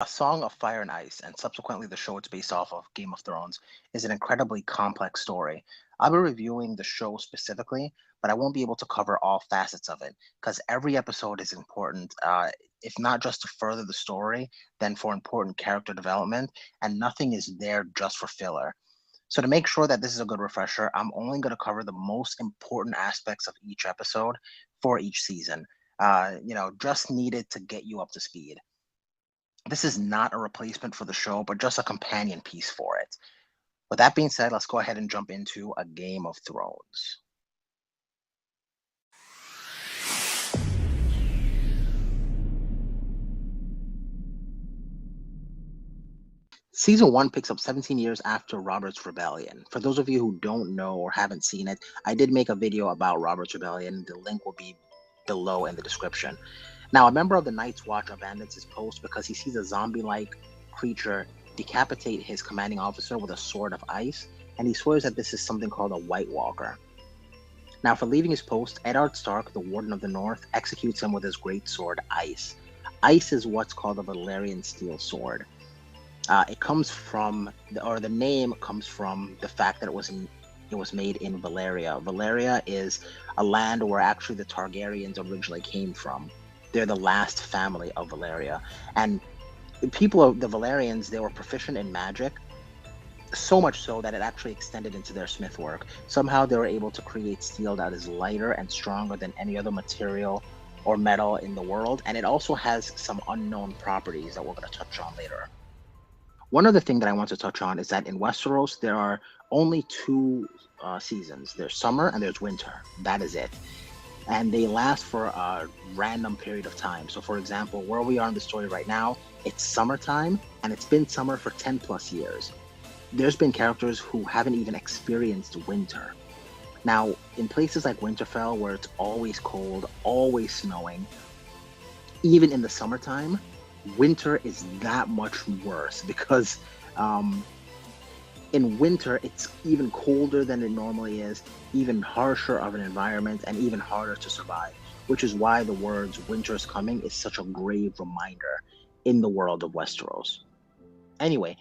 A Song of Fire and Ice, and subsequently the show it's based off of, Game of Thrones, is an incredibly complex story. I'll be reviewing the show specifically, but I won't be able to cover all facets of it because every episode is important, if not just to further the story, then for important character development, and nothing is there just for filler. So, to make sure that this is a good refresher, I'm only going to cover the most important aspects of each episode for each season. Just needed to get you up to speed. This is not a replacement for the show, but just a companion piece for it. With that being said, let's go ahead and jump into A Game of Thrones. Season 1 picks up 17 years after Robert's Rebellion. For those of you who don't know or haven't seen it, I did make a video about Robert's Rebellion. The link will be below in the description. Now, a member of the Night's Watch abandons his post because he sees a zombie like creature decapitate his commanding officer with a sword of ice, and he swears that this is something called a White Walker. Now, for leaving his post, Eddard Stark, the Warden of the North, executes him with his great sword, Ice. Ice is what's called a Valyrian steel sword. It comes from, the name comes from the fact that it was made in Valyria. Valyria is a land where actually the Targaryens originally came from. They're the last family of Valyria, and people of the Valyrians, they were proficient in magic, so much so that it actually extended into their smith work. Somehow they were able to create steel that is lighter and stronger than any other material or metal in the world, and it also has some unknown properties that we're going to touch on later. One other thing that I want to touch on is that in Westeros, there are only two seasons. There's summer and there's winter. That is it. And they last for a random period of time. So, for example, where we are in the story right now, it's summertime, and it's been summer for 10 plus years. There's been characters who haven't even experienced winter. Now, in places like Winterfell, where it's always cold, always snowing, even in the summertime, winter is that much worse because in winter it's even colder than it normally is, even harsher of an environment, and even harder to survive, which is why the words winter is coming is such a grave reminder in the world of Westeros. Anyway,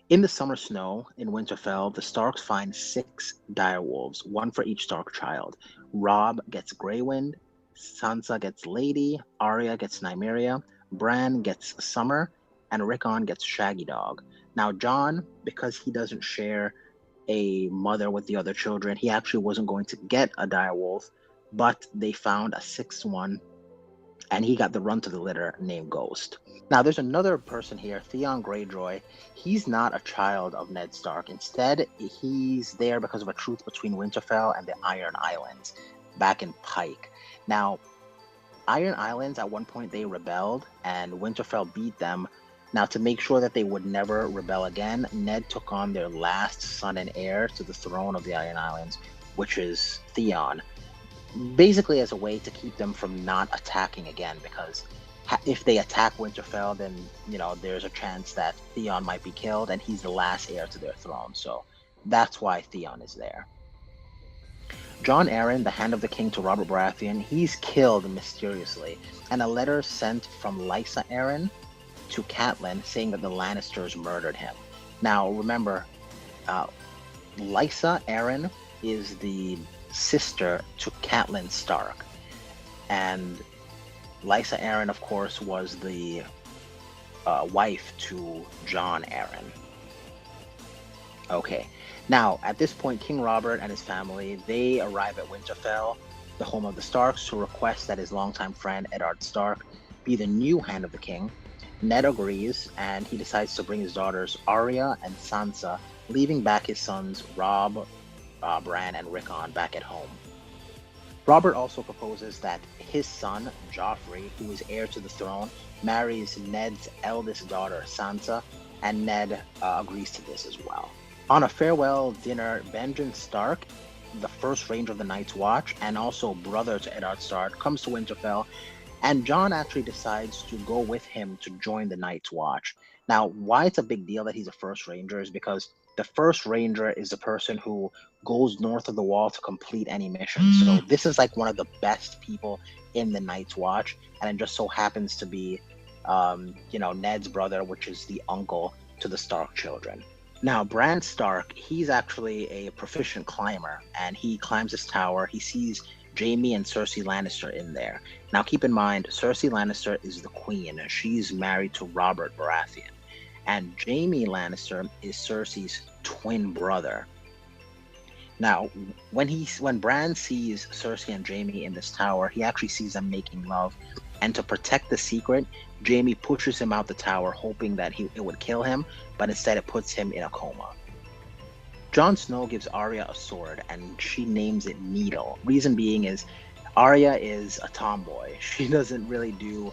in the summer snow in Winterfell, the Starks find 6 direwolves, one for each Stark child. Robb gets Greywind, Sansa gets Lady, Arya gets Nymeria, Bran gets Summer, and Rickon gets Shaggy Dog. Now, Jon, because he doesn't share a mother with the other children, he actually wasn't going to get a direwolf, but they found a 6th one, and he got the run to the litter named Ghost. Now, there's another person here, Theon Greyjoy. He's not a child of Ned Stark. Instead, he's there because of a truce between Winterfell and the Iron Islands back in Pike. Now, Iron Islands, at one point, they rebelled, and Winterfell beat them. Now, to make sure that they would never rebel again, Ned took on their last son and heir to the throne of the Iron Islands, which is Theon, basically as a way to keep them from not attacking again, because if they attack Winterfell, then, there's a chance that Theon might be killed, and he's the last heir to their throne. So that's why Theon is there. Jon Arryn, the Hand of the King to Robert Baratheon, he's killed mysteriously, and a letter sent from Lysa Arryn to Catelyn saying that the Lannisters murdered him. Now, remember, Lysa Arryn is the sister to Catelyn Stark, and Lysa Arryn, of course, was the wife to Jon Arryn. Okay. Now, at this point, King Robert and his family, they arrive at Winterfell, the home of the Starks, to request that his longtime friend, Eddard Stark, be the new Hand of the King. Ned agrees, and he decides to bring his daughters Arya and Sansa, leaving back his sons Robb, Bran, and Rickon back at home. Robert also proposes that his son, Joffrey, who is heir to the throne, marries Ned's eldest daughter, Sansa, and Ned agrees to this as well. On a farewell dinner, Benjen Stark, the first Ranger of the Night's Watch, and also brother to Eddard Stark, comes to Winterfell, and Jon actually decides to go with him to join the Night's Watch. Now, why it's a big deal that he's a first Ranger is because the first Ranger is the person who goes north of the wall to complete any mission. So this is like one of the best people in the Night's Watch, and it just so happens to be Ned's brother, which is the uncle to the Stark children. Now, Bran Stark, he's actually a proficient climber, and he climbs this tower. He sees Jaime and Cersei Lannister in there. Now, keep in mind, Cersei Lannister is the queen. She's married to Robert Baratheon. And Jaime Lannister is Cersei's twin brother. Now, when Bran sees Cersei and Jaime in this tower, he actually sees them making love. And to protect the secret, Jaime pushes him out the tower, hoping that it would kill him, but instead it puts him in a coma. Jon Snow gives Arya a sword, and she names it Needle. Reason being is Arya is a tomboy. She doesn't really do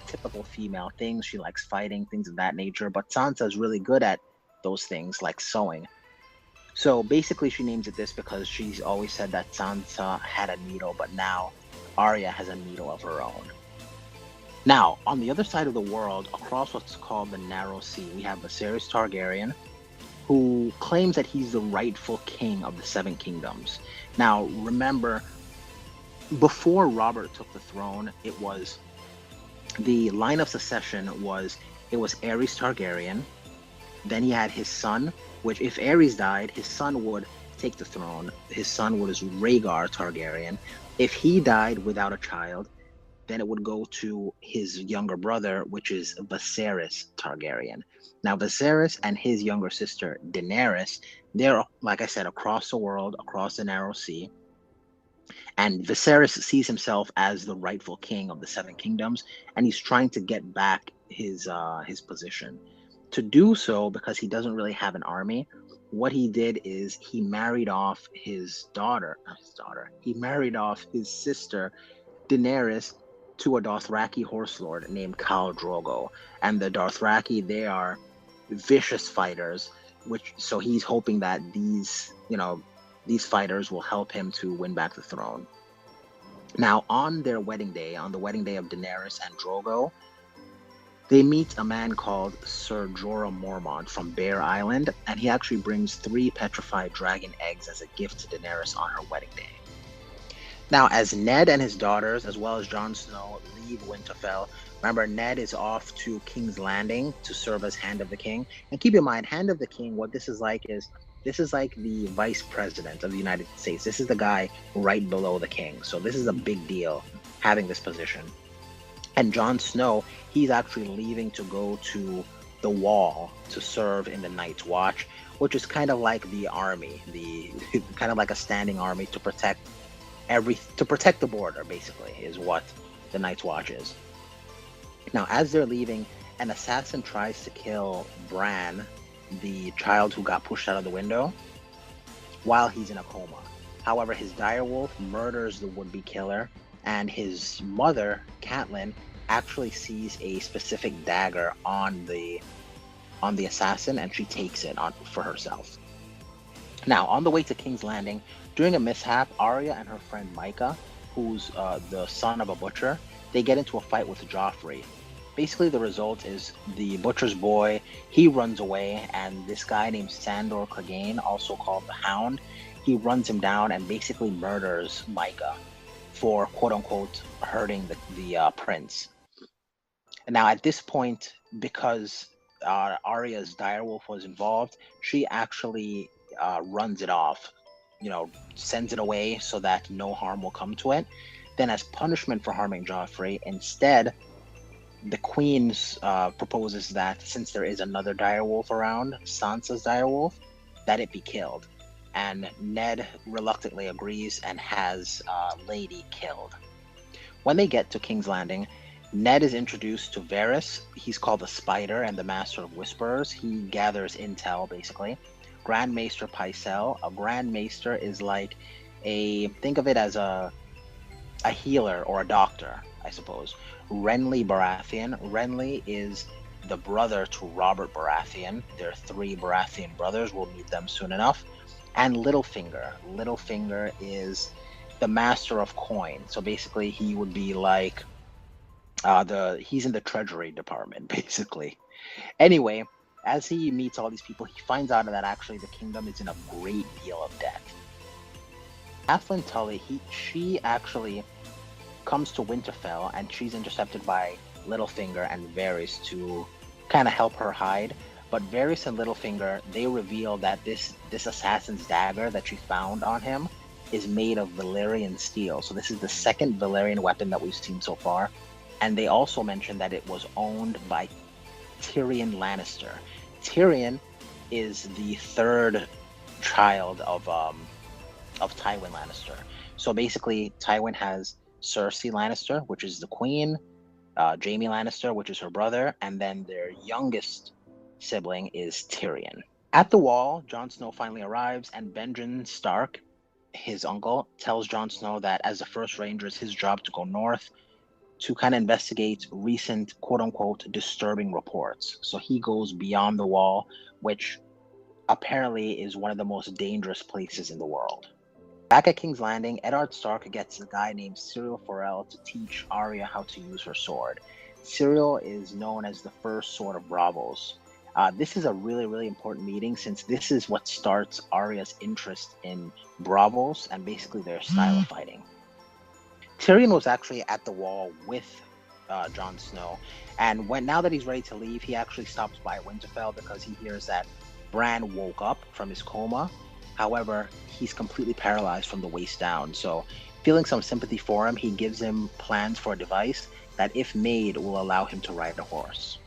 typical female things. She likes fighting, things of that nature, but Sansa is really good at those things, like sewing. So basically, she names it this because she's always said that Sansa had a needle, but now Arya has a needle of her own. Now, on the other side of the world, across what's called the Narrow Sea, we have Viserys Targaryen, who claims that he's the rightful king of the Seven Kingdoms. Now, remember, before Robert took the throne, the line of succession was Aerys Targaryen, then he had his son, which if Aerys died, his son would take the throne. His son was Rhaegar Targaryen. If he died without a child, then it would go to his younger brother, which is Viserys Targaryen. Now, Viserys and his younger sister, Daenerys, they're, like I said, across the world, across the Narrow Sea. And Viserys sees himself as the rightful king of the Seven Kingdoms, and he's trying to get back his position. To do so, because he doesn't really have an army, what he did is he married off his He married off his sister, Daenerys, to a Dothraki horse lord named Khal Drogo. And the Dothraki, they are vicious fighters, so he's hoping that these fighters will help him to win back the throne. Now, on their wedding day, on the wedding day of Daenerys and Drogo, they meet a man called Ser Jorah Mormont from Bear Island, and he actually brings 3 petrified dragon eggs as a gift to Daenerys on her wedding day. Now, as Ned and his daughters, as well as Jon Snow, leave Winterfell, remember, Ned is off to King's Landing to serve as Hand of the King. And keep in mind, Hand of the King, what this is like the Vice President of the United States. This is the guy right below the king. So this is a big deal, having this position. And Jon Snow, he's actually leaving to go to the Wall to serve in the Night's Watch, which is kind of like the army, kind of like a standing army to protect the border, basically, is what the Night's Watch is. Now, as they're leaving, an assassin tries to kill Bran, the child who got pushed out of the window, while he's in a coma. However, his direwolf murders the would-be killer, and his mother, Catelyn, actually sees a specific dagger on the assassin, and she takes it for herself. Now, on the way to King's Landing, during a mishap, Arya and her friend Micah, who's the son of a butcher, they get into a fight with Joffrey. Basically, the result is the butcher's boy, he runs away, and this guy named Sandor Clegane, also called the Hound, he runs him down and basically murders Micah for, quote-unquote, hurting the prince. And now, at this point, because Arya's direwolf was involved, she actually runs it off, sends it away so that no harm will come to it. Then, as punishment for harming Joffrey, instead, the queen proposes that since there is another direwolf around, Sansa's direwolf, that it be killed. And Ned reluctantly agrees and has Lady killed. When they get to King's Landing, Ned is introduced to Varys. He's called the Spider and the Master of Whisperers. He gathers intel, basically. Grand Maester Pycelle. A Grand Maester is like think of it as a healer or a doctor, I suppose. Renly Baratheon. Renly is the brother to Robert Baratheon. There are 3 Baratheon brothers. We'll meet them soon enough. And Littlefinger. Littlefinger is the Master of Coin. So basically, he would be like he's in the Treasury Department, basically. Anyway, as he meets all these people, he finds out that actually the kingdom is in a great deal of debt. Catelyn Tully, she actually comes to Winterfell, and she's intercepted by Littlefinger and Varys to kind of help her hide. But Varys and Littlefinger, they reveal that this assassin's dagger that she found on him is made of Valyrian steel. So this is the second Valyrian weapon that we've seen so far. And they also mentioned that it was owned by Tyrion Lannister. Tyrion is the third child of Tywin Lannister. So basically, Tywin has Cersei Lannister, which is the queen, Jaime Lannister, which is her brother, and then their youngest sibling is Tyrion. At the Wall, Jon Snow finally arrives, and Benjen Stark, his uncle, tells Jon Snow that as the First Ranger, it's his job to go north to kind of investigate recent quote-unquote disturbing reports. So he goes beyond the Wall, which apparently is one of the most dangerous places in the world. Back at King's Landing, Eddard Stark gets a guy named Syrio Forel to teach Arya how to use her sword. Syrio is known as the first Sword of Braavos. This is a really, really important meeting, since this is what starts Arya's interest in Braavos and basically their style of fighting. Tyrion was actually at the Wall with Jon Snow, and now that he's ready to leave, he actually stops by Winterfell because he hears that Bran woke up from his coma. However, he's completely paralyzed from the waist down, so feeling some sympathy for him, he gives him plans for a device that, if made, will allow him to ride a horse.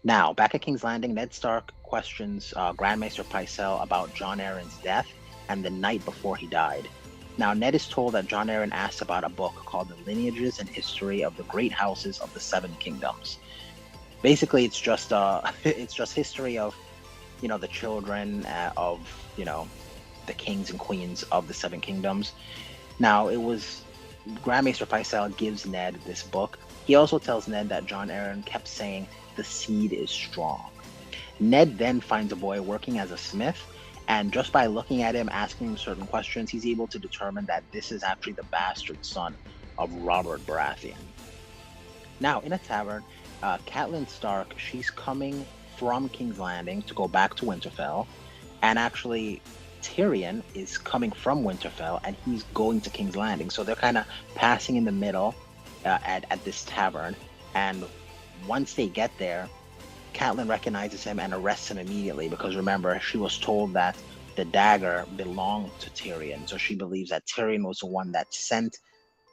Now, back at King's Landing, Ned Stark questions Grandmaster Pycelle about Jon Arryn's death and the night before he died. Now, Ned is told that Jon Arryn asked about a book called The Lineages and History of the Great Houses of the Seven Kingdoms. Basically, it's just history of, the children of, the kings and queens of the Seven Kingdoms. Now, it was Grandmaster Pycelle gives Ned this book. He also tells Ned that Jon Arryn kept saying, "The seed is strong." Ned then finds a boy working as a smith, and just by looking at him, asking him certain questions, he's able to determine that this is actually the bastard son of Robert Baratheon. Now, in a tavern, Catelyn Stark, she's coming from King's Landing to go back to Winterfell, and actually Tyrion is coming from Winterfell and he's going to King's Landing. So they're kind of passing in the middle at this tavern, and once they get there, Catelyn recognizes him and arrests him immediately because, remember, she was told that the dagger belonged to Tyrion. So she believes that Tyrion was the one that sent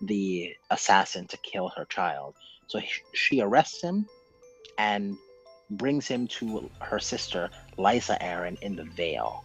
the assassin to kill her child. So she arrests him and brings him to her sister, Lysa Arryn, in the Vale.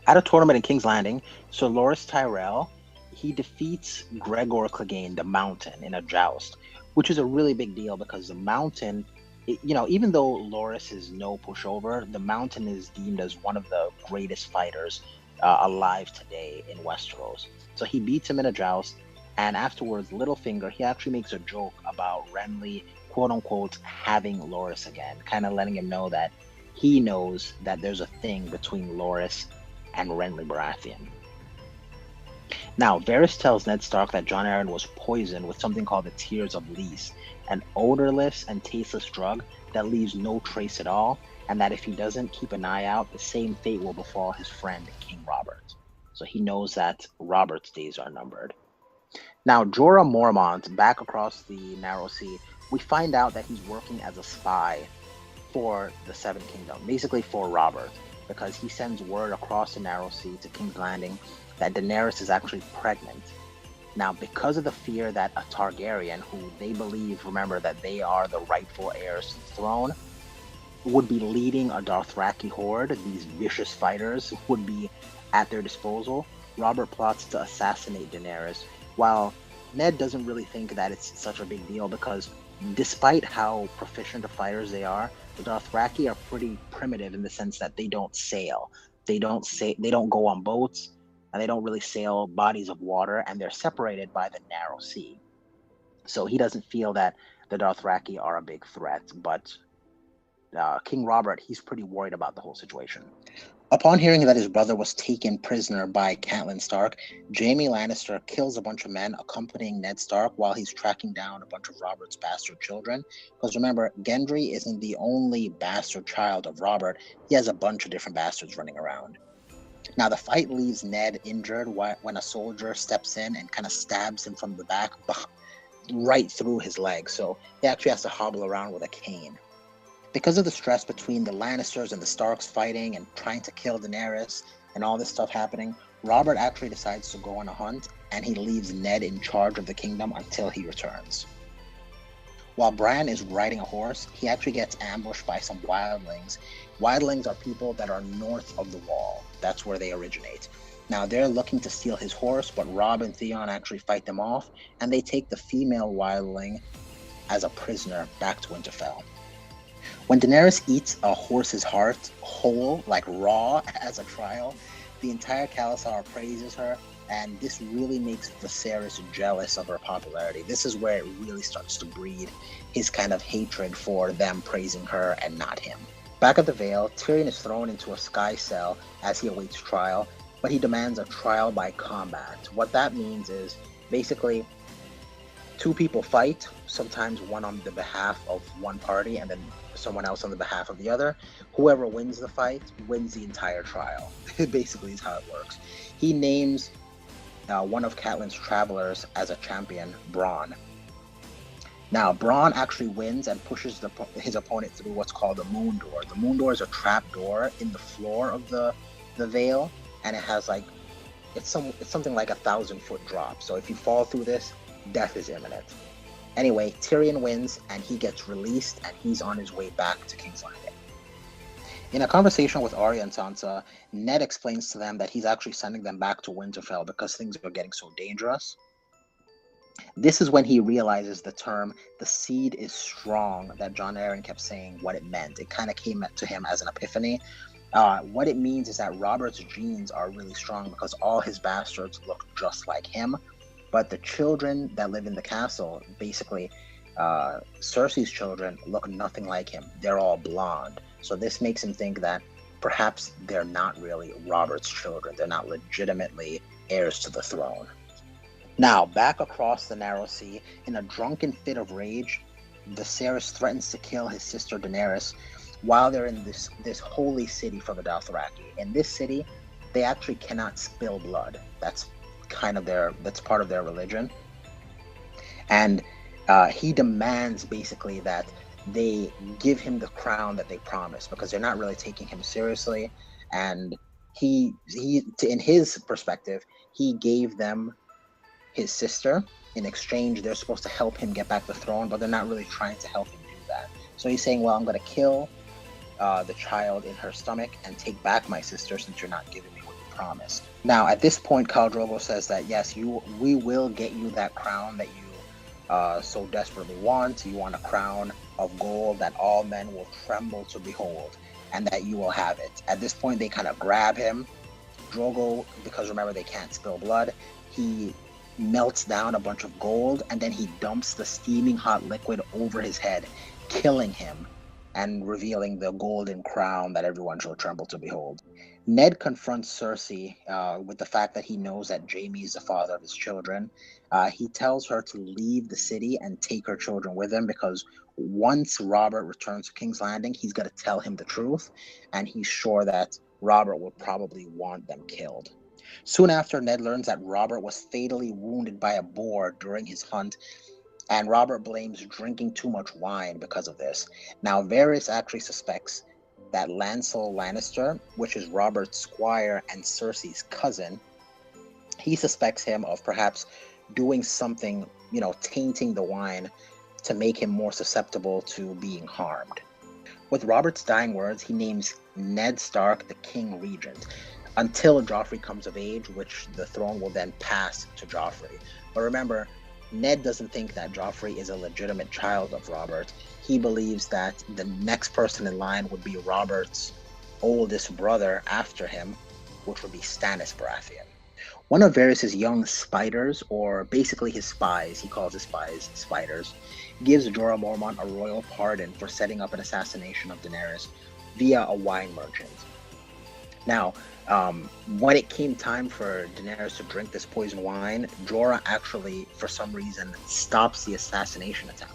At a tournament in King's Landing, Sir Loras Tyrell, he defeats Gregor Clegane the Mountain in a joust, which is a really big deal because the Mountain, even though Loras is no pushover, the Mountain is deemed as one of the greatest fighters alive today in Westeros. So he beats him in a joust, and afterwards, Littlefinger, he actually makes a joke about Renly, quote-unquote, having Loras again, kind of letting him know that he knows that there's a thing between Loras and Renly Baratheon. Now, Varys tells Ned Stark that Jon Arryn was poisoned with something called the Tears of Lys, an odorless and tasteless drug that leaves no trace at all, and that if he doesn't keep an eye out, the same fate will befall his friend King Robert. So he knows that Robert's days are numbered. Now, Jorah Mormont, back across the Narrow Sea, we find out that he's working as a spy for the Seven Kingdoms, basically for Robert, because he sends word across the Narrow Sea to King's Landing that Daenerys is actually pregnant. Now, because of the fear that a Targaryen, who they believe, remember, that they are the rightful heirs to the throne, would be leading a Dothraki horde, these vicious fighters would be at their disposal, Robert plots to assassinate Daenerys, while Ned doesn't really think that it's such a big deal because despite how proficient of fighters they are, the Dothraki are pretty primitive in the sense that they don't sail. They don't go on boats, and they don't really sail bodies of water, and they're separated by the Narrow Sea. So he doesn't feel that the Dothraki are a big threat, but King Robert, he's pretty worried about the whole situation. Upon hearing that his brother was taken prisoner by Catelyn Stark, Jaime Lannister kills a bunch of men accompanying Ned Stark while he's tracking down a bunch of Robert's bastard children. Because remember, Gendry isn't the only bastard child of Robert. He has a bunch of different bastards running around. Now, the fight leaves Ned injured when a soldier steps in and kind of stabs him from the back right through his leg, so he actually has to hobble around with a cane. Because of the stress between the Lannisters and the Starks fighting and trying to kill Daenerys and all this stuff happening, Robert actually decides to go on a hunt, and he leaves Ned in charge of the kingdom until he returns. While Bran is riding a horse, he actually gets ambushed by some wildlings. Wildlings are people that are north of the wall. That's where they originate. Now, they're looking to steal his horse, but Robb and Theon actually fight them off, and they take the female wildling as a prisoner back to Winterfell. When Daenerys eats a horse's heart whole, like raw, as a trial, the entire Khalasar praises her, and this really makes Viserys jealous of her popularity. This is where it really starts to breed his kind of hatred for them praising her and not him. Back at the Vale, Tyrion is thrown into a sky cell as he awaits trial, but he demands a trial by combat. What that means is basically two people fight, sometimes one on the behalf of one party and then someone else on the behalf of the other. Whoever wins the fight wins the entire trial. Basically is how it works. He names one of Catelyn's travelers as a champion, Bronn. Now, Bronn actually wins and pushes his opponent through what's called the Moon Door. The Moon Door is a trap door in the floor of the Vale, and it has like it's something like 1,000-foot drop. So if you fall through this, death is imminent. Anyway, Tyrion wins and he gets released, and he's on his way back to King's Landing. In a conversation with Arya and Sansa, Ned explains to them that he's actually sending them back to Winterfell because things are getting so dangerous. This is when he realizes the term, the seed is strong, that Jon Arryn kept saying what it meant. It kind of came to him as an epiphany. What it means is that Robert's genes are really strong because all his bastards look just like him. But the children that live in the castle, basically Cersei's children, look nothing like him. They're all blonde. So this makes him think that perhaps they're not really Robert's children. They're not legitimately heirs to the throne. Now, back across the Narrow Sea, in a drunken fit of rage, Viserys threatens to kill his sister Daenerys while they're in this holy city for the Dothraki. In this city, they actually cannot spill blood. That's part of their religion. And he demands basically that they give him the crown that they promised, because they're not really taking him seriously. And he in his perspective, he gave them his sister. In exchange, they're supposed to help him get back the throne, but they're not really trying to help him do that. So he's saying, well, I'm going to kill the child in her stomach and take back my sister since you're not giving me what you promised. Now, at this point, Khal Drogo says that, yes, we will get you that crown that you so desperately want. You want a crown of gold that all men will tremble to behold, and that you will have it. At this point, they kind of grab him. Drogo, because remember, they can't spill blood, he melts down a bunch of gold, and then he dumps the steaming hot liquid over his head, killing him and revealing the golden crown that everyone shall tremble to behold. Ned confronts Cersei with the fact that he knows that Jaime is the father of his children. He tells her to leave the city and take her children with him, because once Robert returns to King's Landing, he's going to tell him the truth, and he's sure that Robert will probably want them killed. Soon after, Ned learns that Robert was fatally wounded by a boar during his hunt, and Robert blames drinking too much wine because of this. Now, Varys actually suspects that Lancel Lannister, which is Robert's squire and Cersei's cousin, he suspects him of perhaps doing something, tainting the wine to make him more susceptible to being harmed. With Robert's dying words, he names Ned Stark the King Regent, until Joffrey comes of age, which the throne will then pass to Joffrey. But remember, Ned doesn't think that Joffrey is a legitimate child of Robert. He believes that the next person in line would be Robert's oldest brother after him, which would be Stannis Baratheon. One of Varys' young spiders, or basically his spies, he calls his spies spiders, gives Jorah Mormont a royal pardon for setting up an assassination of Daenerys via a wine merchant. Now, when it came time for Daenerys to drink this poison wine, Jorah actually, for some reason, stops the assassination attempt.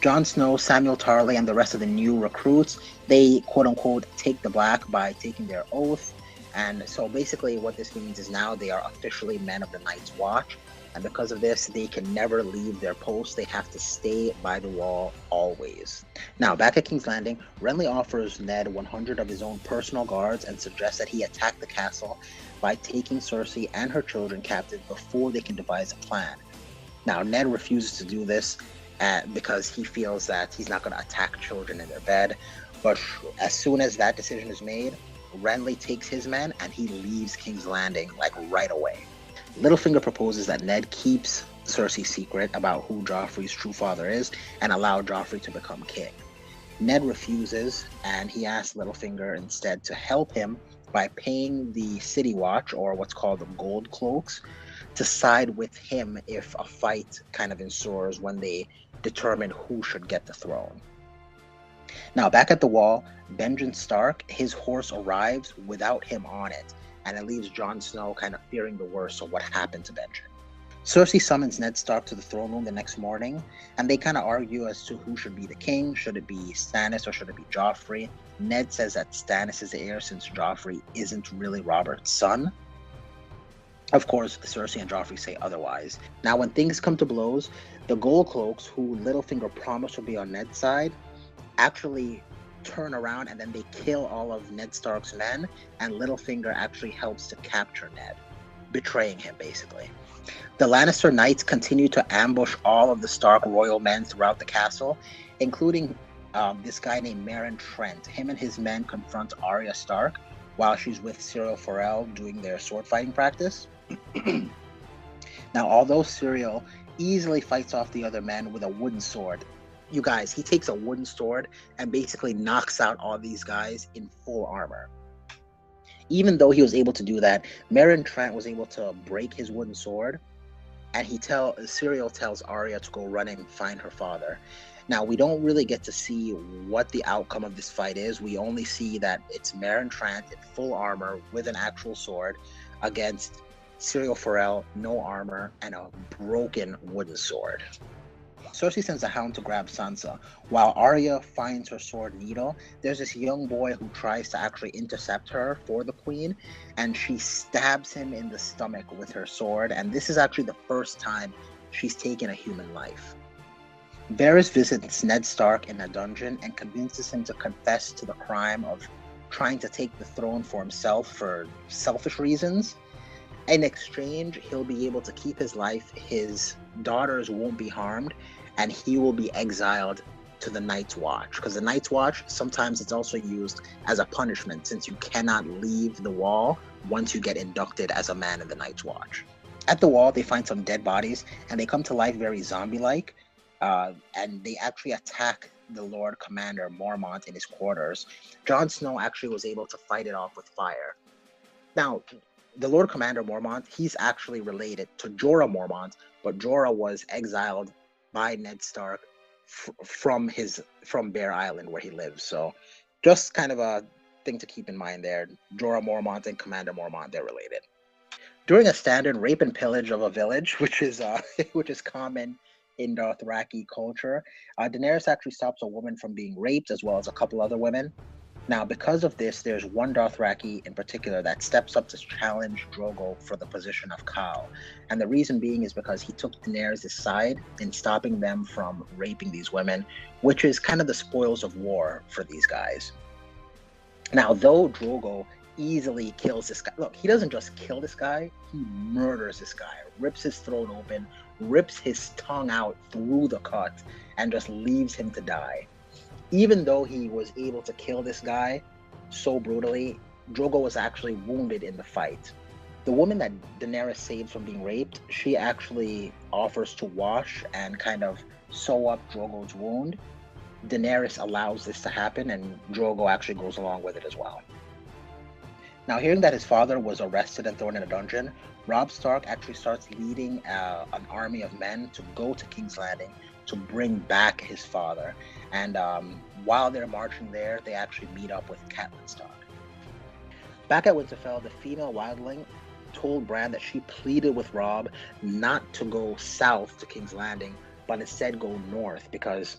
Jon Snow, Samuel Tarly, and the rest of the new recruits, they quote-unquote take the black by taking their oath. And so basically what this means is now they are officially men of the Night's Watch. And because of this, they can never leave their post. They have to stay by the wall always. Now, back at King's Landing, Renly offers Ned 100 of his own personal guards and suggests that he attack the castle by taking Cersei and her children captive before they can devise a plan. Now, Ned refuses to do this because he feels that he's not going to attack children in their bed. But as soon as that decision is made, Renly takes his men and he leaves King's Landing like right away. Littlefinger proposes that Ned keeps Cersei's secret about who Joffrey's true father is and allow Joffrey to become king. Ned refuses, and he asks Littlefinger instead to help him by paying the City Watch, or what's called the Gold Cloaks, to side with him if a fight kind of ensues when they determine who should get the throne. Now, back at the Wall, Benjen Stark, his horse arrives without him on it, and it leaves Jon Snow kind of fearing the worst of what happened to Benjen. Cersei summons Ned Stark to the throne room the next morning, and they kind of argue as to who should be the king. Should it be Stannis or should it be Joffrey? Ned says that Stannis is the heir since Joffrey isn't really Robert's son. Of course, Cersei and Joffrey say otherwise. Now, when things come to blows, the Gold Cloaks, who Littlefinger promised would be on Ned's side, actually turn around and then they kill all of Ned Stark's men, and Littlefinger actually helps to capture Ned, betraying him basically. The Lannister knights continue to ambush all of the Stark royal men throughout the castle, including this guy named Meryn Trent. Him and his men confront Arya Stark while she's with Syrio Forel doing their sword fighting practice. Now, although Syrio easily fights off the other men with a wooden sword, you guys, he takes a wooden sword and basically knocks out all these guys in full armor. Even though he was able to do that, Meryn Trent was able to break his wooden sword, and Syrio tells Arya to go run and find her father. Now, we don't really get to see what the outcome of this fight is. We only see that it's Meryn Trent in full armor with an actual sword against Syrio Forel, no armor, and a broken wooden sword. Cersei sends a hound to grab Sansa. While Arya finds her sword needle, there's this young boy who tries to actually intercept her for the queen, and she stabs him in the stomach with her sword, and this is actually the first time she's taken a human life. Varys visits Ned Stark in a dungeon and convinces him to confess to the crime of trying to take the throne for himself for selfish reasons. In exchange, he'll be able to keep his life, his daughters won't be harmed, and he will be exiled to the Night's Watch. Because the Night's Watch, sometimes it's also used as a punishment, since you cannot leave the Wall once you get inducted as a man in the Night's Watch. At the Wall, they find some dead bodies, and they come to life very zombie-like, and they actually attack the Lord Commander Mormont in his quarters. Jon Snow actually was able to fight it off with fire. Now, the Lord Commander Mormont, he's actually related to Jorah Mormont, but Jorah was exiled by Ned Stark from Bear Island where he lives. So just kind of a thing to keep in mind there. Jorah Mormont and Commander Mormont, they're related. During a standard rape and pillage of a village, which is common in Dothraki culture, Daenerys actually stops a woman from being raped, as well as a couple other women. Now, because of this, there's one Dothraki in particular that steps up to challenge Drogo for the position of Khal. And the reason being is because he took Daenerys' side in stopping them from raping these women, which is kind of the spoils of war for these guys. Now, though Drogo easily kills this guy, look, he doesn't just kill this guy, he murders this guy, rips his throat open, rips his tongue out through the cut, and just leaves him to die. Even though he was able to kill this guy so brutally, Drogo was actually wounded in the fight. The woman that Daenerys saves from being raped, she actually offers to wash and kind of sew up Drogo's wound. Daenerys allows this to happen, and Drogo actually goes along with it as well. Now, hearing that his father was arrested and thrown in a dungeon, Robb Stark actually starts leading an army of men to go to King's Landing to bring back his father. And while they're marching there, they actually meet up with Catelyn Stark. Back at Winterfell, the female wildling told Bran that she pleaded with Robb not to go south to King's Landing, but instead go north, because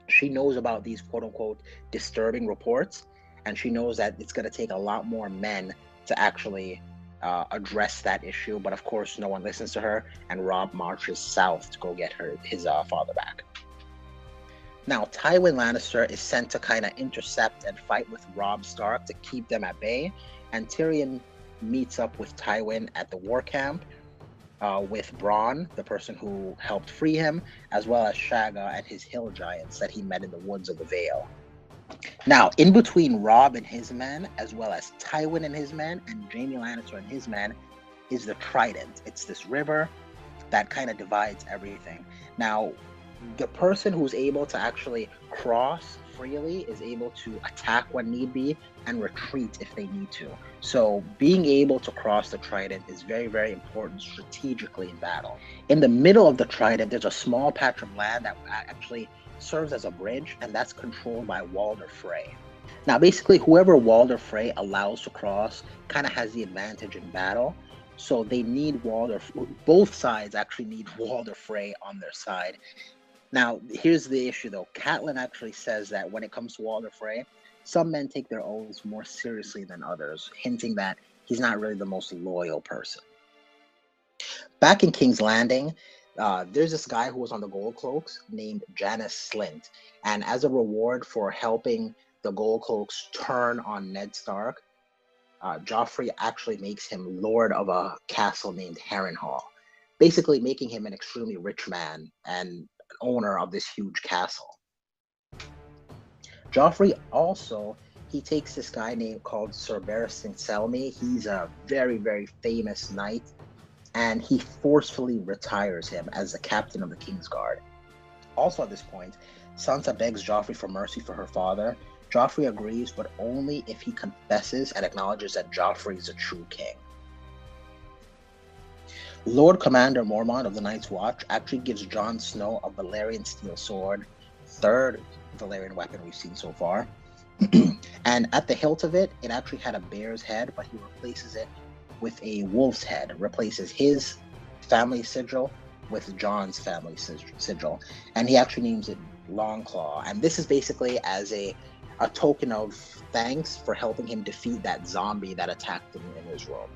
she knows about these quote-unquote disturbing reports, and she knows that it's going to take a lot more men to actually address that issue, but of course no one listens to her, and Robb marches south to go get his father back. Now, Tywin Lannister is sent to kind of intercept and fight with Robb Stark to keep them at bay, and Tyrion meets up with Tywin at the war camp with Bronn, the person who helped free him, as well as Shagga and his hill giants that he met in the woods of the Vale. Now, in between Robb and his men, as well as Tywin and his men, and Jaime Lannister and his men, is the Trident. It's this river that kind of divides everything. Now, the person who's able to actually cross freely is able to attack when need be and retreat if they need to. So being able to cross the Trident is very, very important strategically in battle. In the middle of the Trident, there's a small patch of land that actually serves as a bridge, and that's controlled by Walder Frey. Now, basically, whoever Walder Frey allows to cross kind of has the advantage in battle. So they need both sides actually need Walder Frey on their side. Now, here's the issue, though. Catelyn actually says that when it comes to Walder Frey, some men take their oaths more seriously than others, hinting that he's not really the most loyal person. Back in King's Landing, there's this guy who was on the Gold Cloaks named Janos Slynt, and as a reward for helping the Gold Cloaks turn on Ned Stark, Joffrey actually makes him lord of a castle named Harrenhal, basically making him an extremely rich man and owner of this huge castle. Joffrey also, he takes this guy called Sir Barristan Selmy. He's a very, very famous knight, and he forcefully retires him as the captain of the Kingsguard. Also at this point, Sansa begs Joffrey for mercy for her father. Joffrey agrees, but only if he confesses and acknowledges that Joffrey is a true king. Lord Commander Mormont of the Night's Watch actually gives Jon Snow a Valyrian steel sword, third Valyrian weapon we've seen so far. And at the hilt of it, it actually had a bear's head, but he replaces it with a wolf's head, replaces his family sigil with Jon's family sigil. And he actually names it Longclaw. And this is basically as a token of thanks for helping him defeat that zombie that attacked him in his room.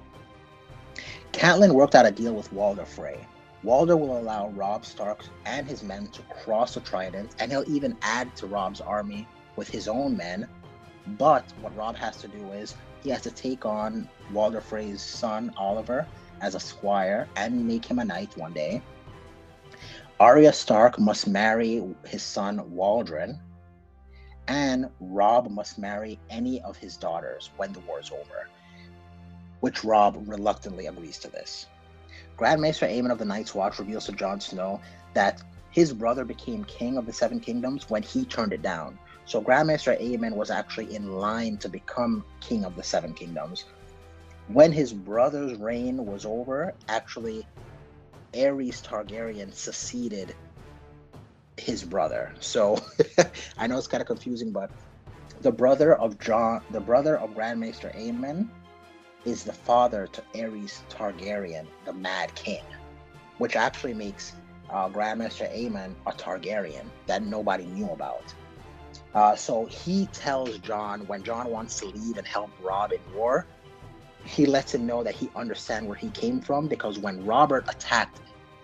Catelyn worked out a deal with Walder Frey. Walder will allow Robb Stark and his men to cross the Trident, and he'll even add to Robb's army with his own men. But what Robb has to do is he has to take on Walder Frey's son, Oliver, as a squire and make him a knight one day. Arya Stark must marry his son, Waldron, and Robb must marry any of his daughters when the war is over, which Robb reluctantly agrees to this. Grand Maester Aemon of the Night's Watch reveals to Jon Snow that his brother became king of the Seven Kingdoms when he turned it down. So Grand Maester Aemon was actually in line to become king of the Seven Kingdoms. When his brother's reign was over, actually Aerys Targaryen succeeded his brother. So I know it's kind of confusing, but the brother of Grand Maester Aemon is the father to Aerys Targaryen, the Mad King, which actually makes Grand Maester Aemon a Targaryen that nobody knew about. So he tells Jon, when Jon wants to leave and help Robb in war, he lets him know that he understands where he came from, because when Robert attacked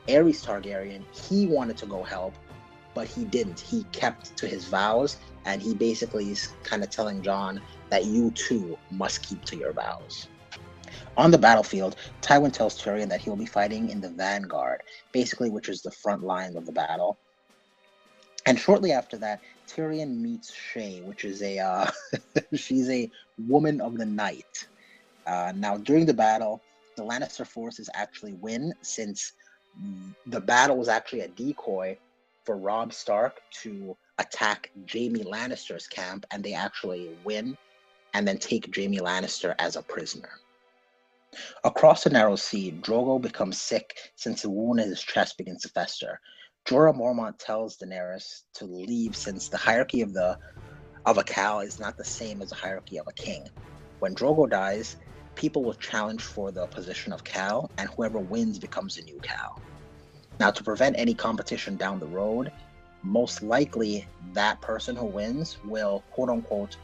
Aerys Targaryen, he wanted to go help, but he didn't. He kept to his vows, and he basically is kind of telling Jon that you too must keep to your vows. On the battlefield, Tywin tells Tyrion that he'll be fighting in the vanguard, basically, which is the front line of the battle. And shortly after that, Tyrion meets Shae, which is she's a woman of the night. Now, during the battle, the Lannister forces actually win, since the battle was actually a decoy for Robb Stark to attack Jaime Lannister's camp, and they actually win and then take Jaime Lannister as a prisoner. Across the narrow sea, Drogo becomes sick since the wound in his chest begins to fester. Jorah Mormont tells Daenerys to leave, since the hierarchy of a Khal is not the same as the hierarchy of a king. When Drogo dies, people will challenge for the position of Khal, and whoever wins becomes the new Khal. Now, to prevent any competition down the road, most likely that person who wins will, quote-unquote,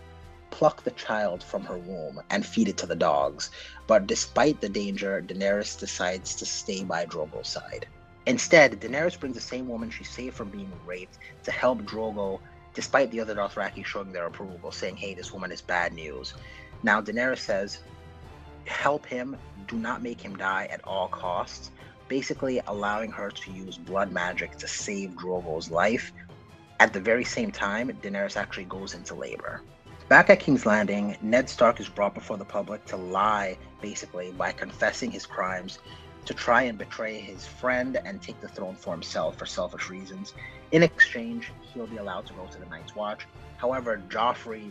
pluck the child from her womb and feed it to the dogs. But despite the danger, Daenerys decides to stay by Drogo's side. Instead, Daenerys brings the same woman she saved from being raped to help Drogo, despite the other Dothraki showing their approval, saying, hey, this woman is bad news. Now, Daenerys says, help him, do not make him die at all costs, basically allowing her to use blood magic to save Drogo's life. At the very same time, Daenerys actually goes into labor. Back at King's Landing, Ned Stark is brought before the public to lie, basically, by confessing his crimes, to try and betray his friend and take the throne for himself for selfish reasons. In exchange, he'll be allowed to go to the Night's Watch. However, Joffrey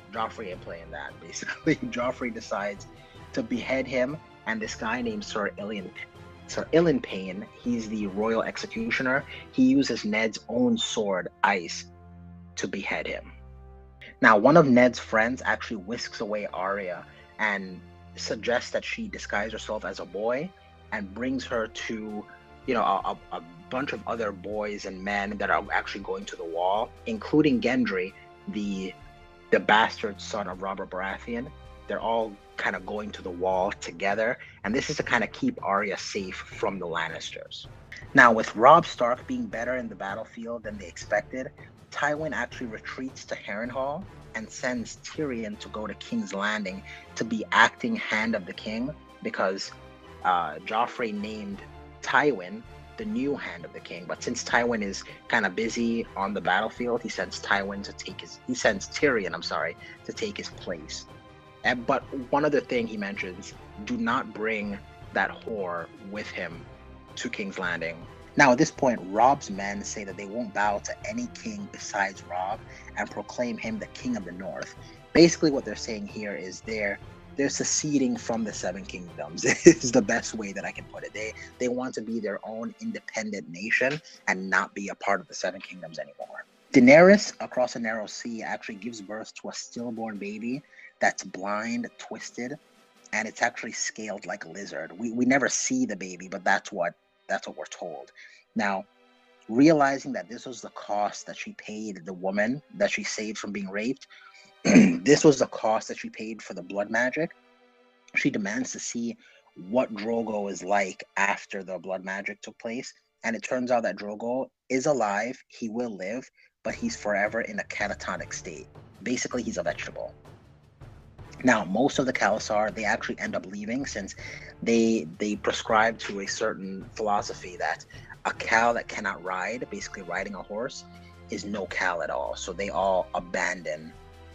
ain't playing that, basically. Joffrey decides to behead him, and this guy named Sir Ilyn Payne, he's the royal executioner. He uses Ned's own sword, Ice, to behead him. Now, one of Ned's friends actually whisks away Arya and suggests that she disguise herself as a boy and brings her to, a bunch of other boys and men that are actually going to the Wall, including Gendry, the bastard son of Robert Baratheon. They're all kind of going to the Wall together, and this is to kind of keep Arya safe from the Lannisters. Now, with Robb Stark being better in the battlefield than they expected, Tywin actually retreats to Harrenhal and sends Tyrion to go to King's Landing to be acting Hand of the King, because Joffrey named Tywin the new Hand of the King. But since Tywin is kind of busy on the battlefield, he sends Tyrion to take his place. But one other thing he mentions, do not bring that whore with him to King's Landing. Now, at this point, Robb's men say that they won't bow to any king besides Robb and proclaim him the King of the North. Basically, what they're saying here is they're seceding from the Seven Kingdoms. Is the best way that I can put it. They want to be their own independent nation and not be a part of the Seven Kingdoms anymore. Daenerys, across a narrow sea, actually gives birth to a stillborn baby that's blind, twisted, and it's actually scaled like a lizard. We never see the baby, but that's what we're told. Now, realizing that this was the cost that she paid the woman that she saved from being raped, this was the cost that she paid for the blood magic, she demands to see what Drogo is like after the blood magic took place. And it turns out that Drogo is alive, he will live, but he's forever in a catatonic state. Basically, he's a vegetable. Now, most of the Khalasar, they actually end up leaving, since they prescribe to a certain philosophy that a cow that cannot ride, basically riding a horse, is no Khal at all. So they all abandon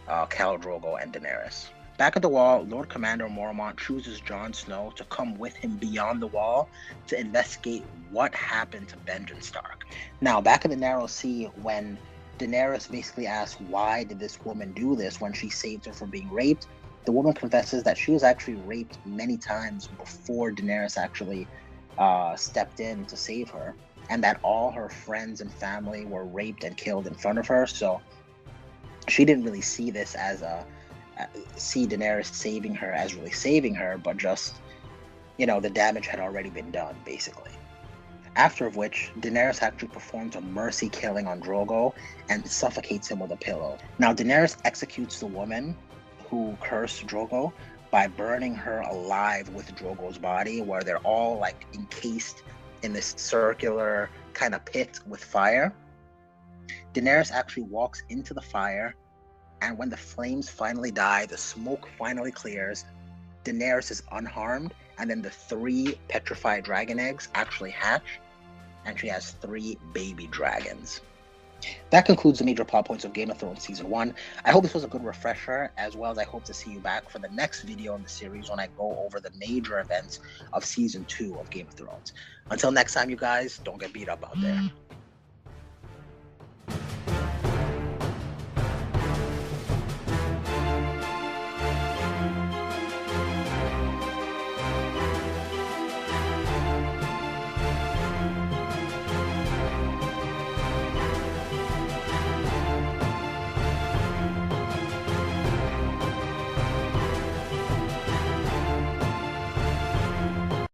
Khal Drogo and Daenerys. Back at the Wall, Lord Commander Mormont chooses Jon Snow to come with him beyond the Wall to investigate what happened to Benjen Stark. Now, back in the Narrow Sea, when Daenerys basically asks, why did this woman do this when she saved her from being raped, the woman confesses that she was actually raped many times before Daenerys actually stepped in to save her, and that all her friends and family were raped and killed in front of her. So she didn't really see this as see Daenerys saving her as really saving her, but just, the damage had already been done, basically. After of which, Daenerys actually performs a mercy killing on Drogo and suffocates him with a pillow. Now, Daenerys executes the woman who cursed Drogo by burning her alive with Drogo's body, where they're all like encased in this circular kind of pit with fire. Daenerys actually walks into the fire, and when the flames finally die, the smoke finally clears, Daenerys is unharmed, and then the 3 petrified dragon eggs actually hatch, and she has 3 baby dragons. That concludes the major plot points of Game of Thrones Season 1. I hope this was a good refresher, as well as I hope to see you back for the next video in the series when I go over the major events of Season 2 of Game of Thrones. Until next time, you guys, don't get beat up out there.